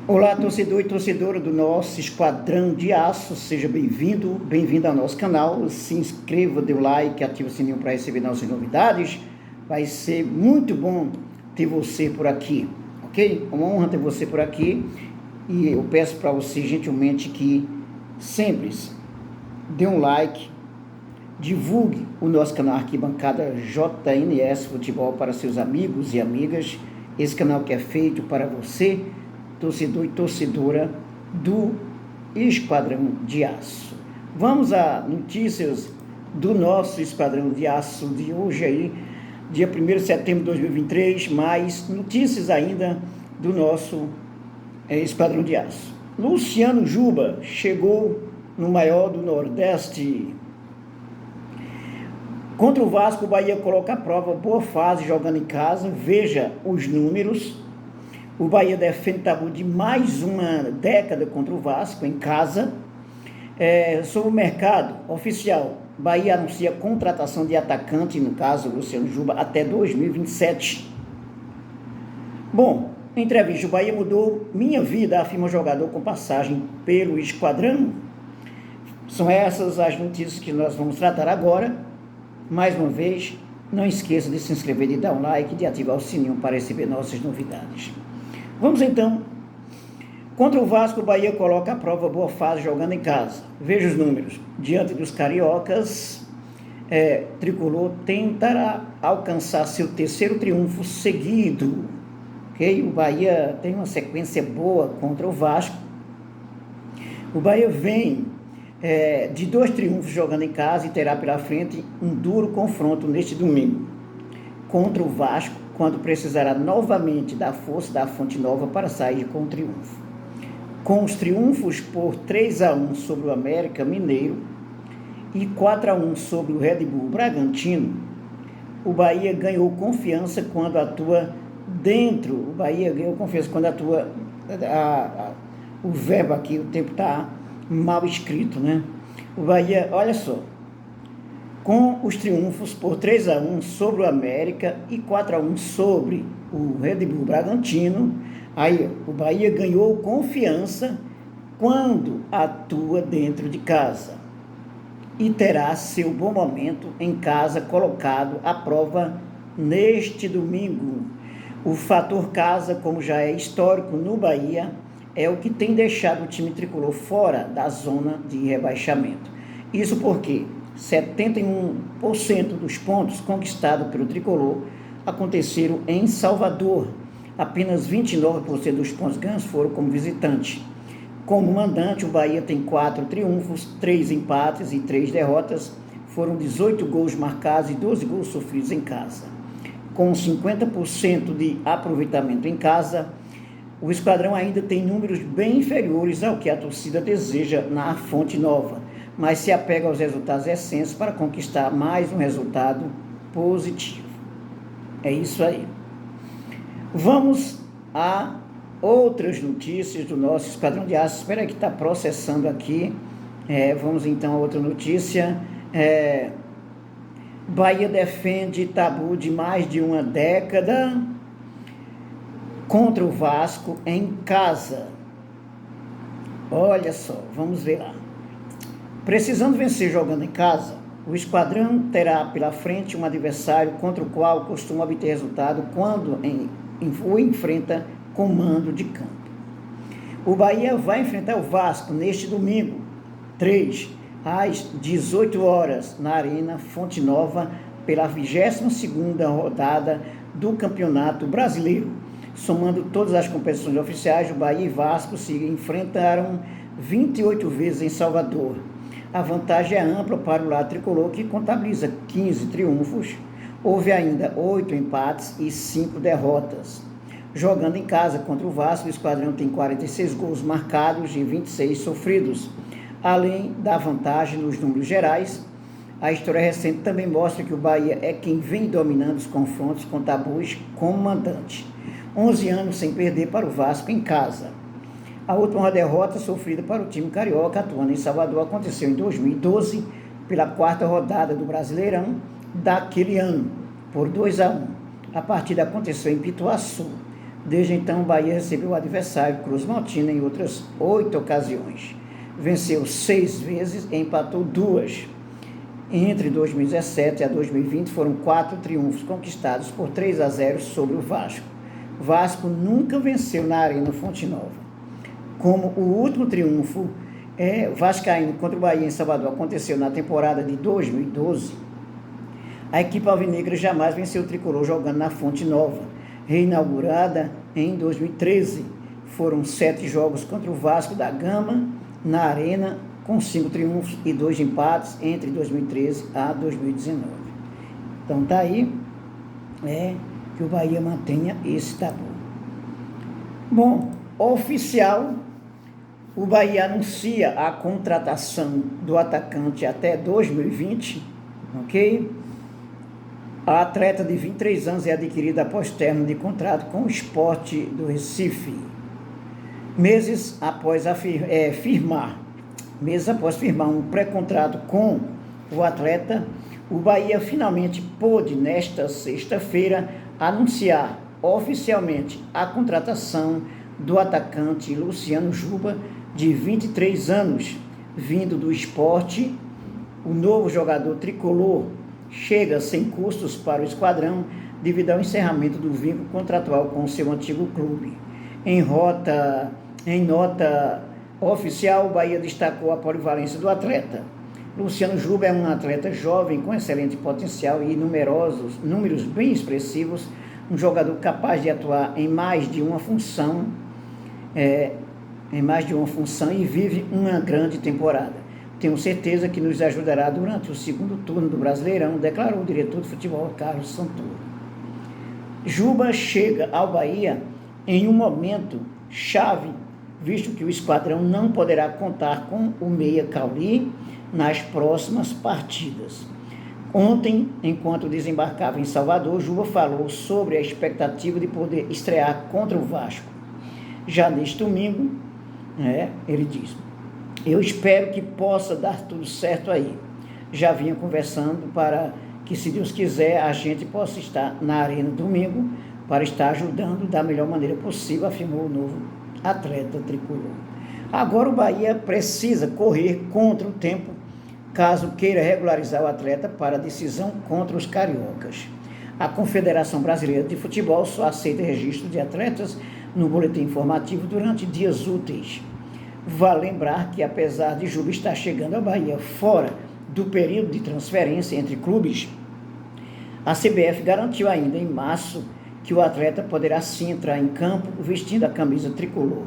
Olá, torcedor e torcedora do nosso Esquadrão de Aço, seja bem-vindo, bem-vindo ao nosso canal, se inscreva, dê o like, ative o sininho para receber nossas novidades, vai ser muito bom ter você por aqui, ok? É uma honra ter você por aqui e eu peço para você gentilmente que sempre dê um like, divulgue o nosso canal Arquibancada JNS Futebol para seus amigos e amigas, esse canal que é feito para você, torcedor e torcedora do Esquadrão de Aço. Vamos a notícias do nosso Esquadrão de Aço de hoje aí, dia 1º de setembro de 2023, mais notícias ainda do nosso Esquadrão de Aço. Luciano Juba chegou no maior do Nordeste. Contra o Vasco, o Bahia coloca à prova boa fase jogando em casa, veja os números. O Bahia defende tabu de mais uma década contra o Vasco em casa. Sobre o mercado oficial, Bahia anuncia contratação de atacante, no caso Luciano Juba, até 2027. Bom, em entrevista, o Bahia mudou minha vida, afirma o jogador com passagem pelo Esquadrão. São essas as notícias que nós vamos tratar agora. Mais uma vez, não esqueça de se inscrever, de dar um like e de ativar o sininho para receber nossas novidades. Vamos então. Contra o Vasco, o Bahia coloca à prova boa fase jogando em casa. Veja os números. Diante dos cariocas, Tricolor tentará alcançar seu terceiro triunfo seguido. Okay? O Bahia tem uma sequência boa contra o Vasco. O Bahia vem de 2 triunfos jogando em casa e terá pela frente um duro confronto neste domingo contra o Vasco, quando precisará novamente da força da Fonte Nova para sair com o triunfo. Com os triunfos por 3-1 sobre o América Mineiro e 4-1 sobre o Red Bull Bragantino, o Bahia ganhou confiança quando atua dentro. O Bahia ganhou confiança quando atua. O verbo aqui, o tempo está mal escrito, né? O Bahia, olha só, com os triunfos por 3-1 sobre o América e 4-1 sobre o Red Bull Bragantino, aí o Bahia ganhou confiança quando atua dentro de casa e terá seu bom momento em casa colocado à prova neste domingo. O fator casa, como já é histórico no Bahia, é o que tem deixado o time tricolor fora da zona de rebaixamento. Isso porque 71% dos pontos conquistados pelo tricolor aconteceram em Salvador. Apenas 29% dos pontos ganhos foram como visitante. Como mandante, o Bahia tem 4 triunfos, 3 empates e 3 derrotas. Foram 18 gols marcados e 12 gols sofridos em casa. Com 50% de aproveitamento em casa, o Esquadrão ainda tem números bem inferiores ao que a torcida deseja na Fonte Nova, mas se apega aos resultados recentes para conquistar mais um resultado positivo. É isso aí. Vamos a outras notícias do nosso Esquadrão de Aço. Espera aí que está processando aqui. Vamos então a outra notícia. Bahia defende tabu de mais de uma década contra o Vasco em casa. Olha só, vamos ver lá. Precisando vencer jogando em casa, o Esquadrão terá pela frente um adversário contra o qual costuma obter resultado quando o enfrenta com mando de campo. O Bahia vai enfrentar o Vasco neste domingo, 3, às 18 horas, na Arena Fonte Nova, pela 22ª rodada do Campeonato Brasileiro. Somando todas as competições oficiais, o Bahia e Vasco se enfrentaram 28 vezes em Salvador. A vantagem é ampla para o lado tricolor, que contabiliza 15 triunfos. Houve ainda 8 empates e 5 derrotas. Jogando em casa contra o Vasco, o Esquadrão tem 46 gols marcados e 26 sofridos. Além da vantagem nos números gerais, a história recente também mostra que o Bahia é quem vem dominando os confrontos com tabus como mandante. 11 anos sem perder para o Vasco em casa. A última derrota sofrida para o time carioca atuando em Salvador aconteceu em 2012, pela 4ª rodada do Brasileirão daquele ano, por 2-1. A partida aconteceu em Pituaçu. Desde então, o Bahia recebeu o adversário Cruz Maltina em outras 8 ocasiões. Venceu 6 vezes e empatou 2. Entre 2017 a 2020 foram 4 triunfos conquistados por 3-0 sobre o Vasco. O Vasco nunca venceu na Arena Fonte Nova. Como o último triunfo vascaíno contra o Bahia em Salvador aconteceu na temporada de 2012, a equipe alvinegra jamais venceu o tricolor jogando na Fonte Nova, reinaugurada em 2013. Foram 7 jogos contra o Vasco da Gama na Arena, com 5 triunfos e 2 empates entre 2013 a 2019. Então tá aí, que o Bahia mantenha esse tabu. Bom, oficial, o Bahia anuncia a contratação do atacante até 2020, ok? A atleta de 23 anos é adquirida após término de contrato com o Sport do Recife. Meses após firmar um pré-contrato com o atleta, o Bahia finalmente pôde, nesta sexta-feira, anunciar oficialmente a contratação do atacante Luciano Juba, de 23 anos, vindo do Sport. O novo jogador tricolor chega sem custos para o esquadrão devido ao encerramento do vínculo contratual com o seu antigo clube. Em nota oficial, o Bahia destacou a polivalência do atleta. Luciano Juba é um atleta jovem com excelente potencial e números bem expressivos, um jogador capaz de atuar em mais de uma função, e vive uma grande temporada. Tenho certeza que nos ajudará durante o segundo turno do Brasileirão, declarou o diretor de futebol Carlos Santoro. Juba chega ao Bahia em um momento chave, visto que o esquadrão não poderá contar com o meia Cauli nas próximas partidas. Ontem, enquanto desembarcava em Salvador, Juba falou sobre a expectativa de poder estrear contra o Vasco. Já neste domingo, ele diz: eu espero que possa dar tudo certo aí. Já vinha conversando para que, se Deus quiser, a gente possa estar na Arena domingo para estar ajudando da melhor maneira possível, afirmou o novo atleta tricolor. Agora o Bahia precisa correr contra o tempo, caso queira regularizar o atleta para a decisão contra os cariocas. A Confederação Brasileira de Futebol só aceita registro de atletas no boletim informativo durante dias úteis. Vale lembrar que, apesar de Juba estar chegando ao Bahia fora do período de transferência entre clubes, a CBF garantiu ainda em março que o atleta poderá sim entrar em campo vestindo a camisa tricolor.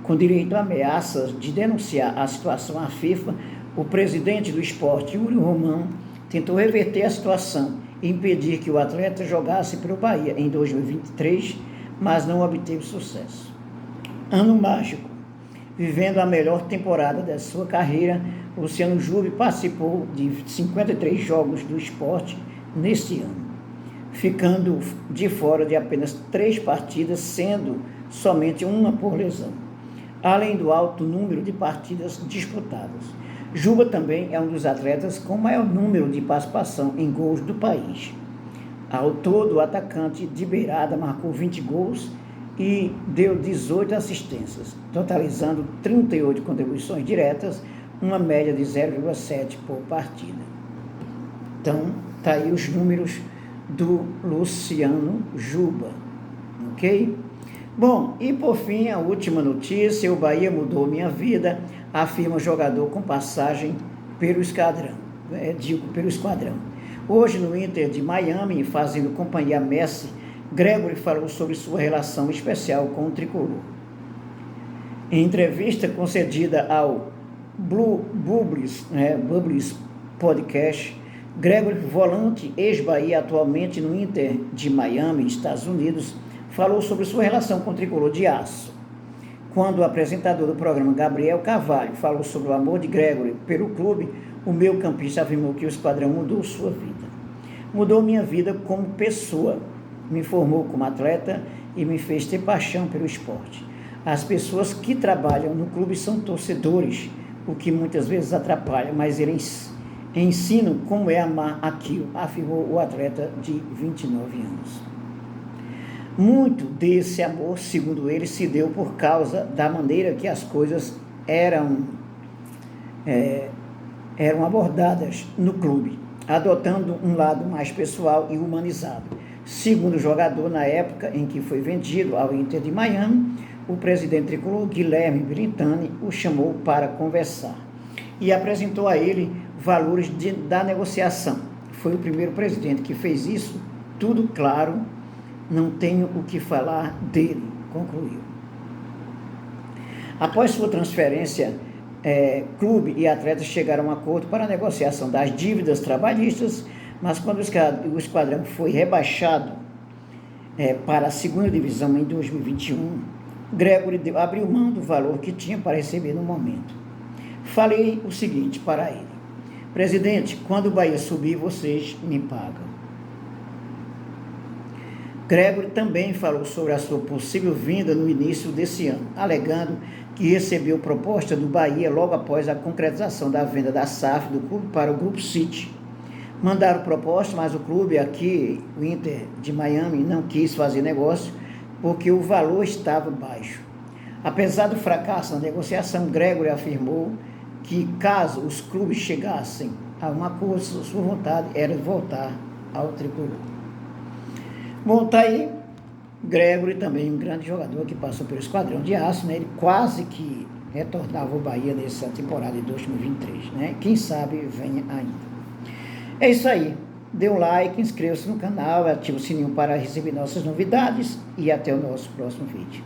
Com direito a ameaças de denunciar a situação à FIFA, o presidente do Sport, Yuri Romão, tentou reverter a situação e impedir que o atleta jogasse pelo Bahia em 2023, mas não obteve sucesso. Ano mágico. Vivendo a melhor temporada da sua carreira, Luciano Juba participou de 53 jogos do Sport neste ano, ficando de fora de apenas 3 partidas, sendo somente uma por lesão, além do alto número de partidas disputadas. Juba também é um dos atletas com maior número de participação em gols do país. Ao todo, o atacante de beirada marcou 20 gols e deu 18 assistências, totalizando 38 contribuições diretas, uma média de 0,7 por partida. Então, tá aí os números do Luciano Juba, ok? Bom, e por fim, a última notícia: o Bahia mudou minha vida, afirma o jogador com passagem pelo esquadrão. Hoje, no Inter de Miami, fazendo companhia a Messi, Gregory falou sobre sua relação especial com o tricolor. Em entrevista concedida ao Bubbles Podcast, Gregory, volante ex-Bahia, atualmente no Inter de Miami, Estados Unidos, falou sobre sua relação com o tricolor de aço. Quando o apresentador do programa, Gabriel Carvalho, falou sobre o amor de Gregory pelo clube, o meio-campista afirmou que o esquadrão mudou sua vida. Mudou minha vida como pessoa, me formou como atleta e me fez ter paixão pelo esporte. As pessoas que trabalham no clube são torcedores, o que muitas vezes atrapalha, mas eles ensinam como é amar aquilo, afirmou o atleta de 29 anos. Muito desse amor, segundo ele, se deu por causa da maneira que as coisas eram abordadas no clube, adotando um lado mais pessoal e humanizado. Segundo o jogador, na época em que foi vendido ao Inter de Miami, o presidente tricolor Guilherme Brintani o chamou para conversar e apresentou a ele valores da negociação. Foi o primeiro presidente que fez isso, tudo claro, não tenho o que falar dele, concluiu. Após sua transferência, clube e atletas chegaram a um acordo para a negociação das dívidas trabalhistas, mas quando o esquadrão foi rebaixado para a segunda divisão em 2021, Gregory abriu mão do valor que tinha para receber no momento. Falei o seguinte para ele: presidente, quando o Bahia subir, vocês me pagam. Gregory também falou sobre a sua possível vinda no início desse ano, alegando que recebeu proposta do Bahia logo após a concretização da venda da SAF do clube para o Grupo City. Mandaram proposta, mas o clube aqui, o Inter de Miami, não quis fazer negócio porque o valor estava baixo. Apesar do fracasso na negociação, Gregory afirmou que caso os clubes chegassem a um acordo, sua vontade era voltar ao tricolor. Bom, tá aí, Gregory também um grande jogador que passou pelo Esquadrão de Aço, né? Ele quase que retornava ao Bahia nessa temporada de 2023, né? Quem sabe venha ainda. É isso aí, dê um like, inscreva-se no canal, ative o sininho para receber nossas novidades e até o nosso próximo vídeo.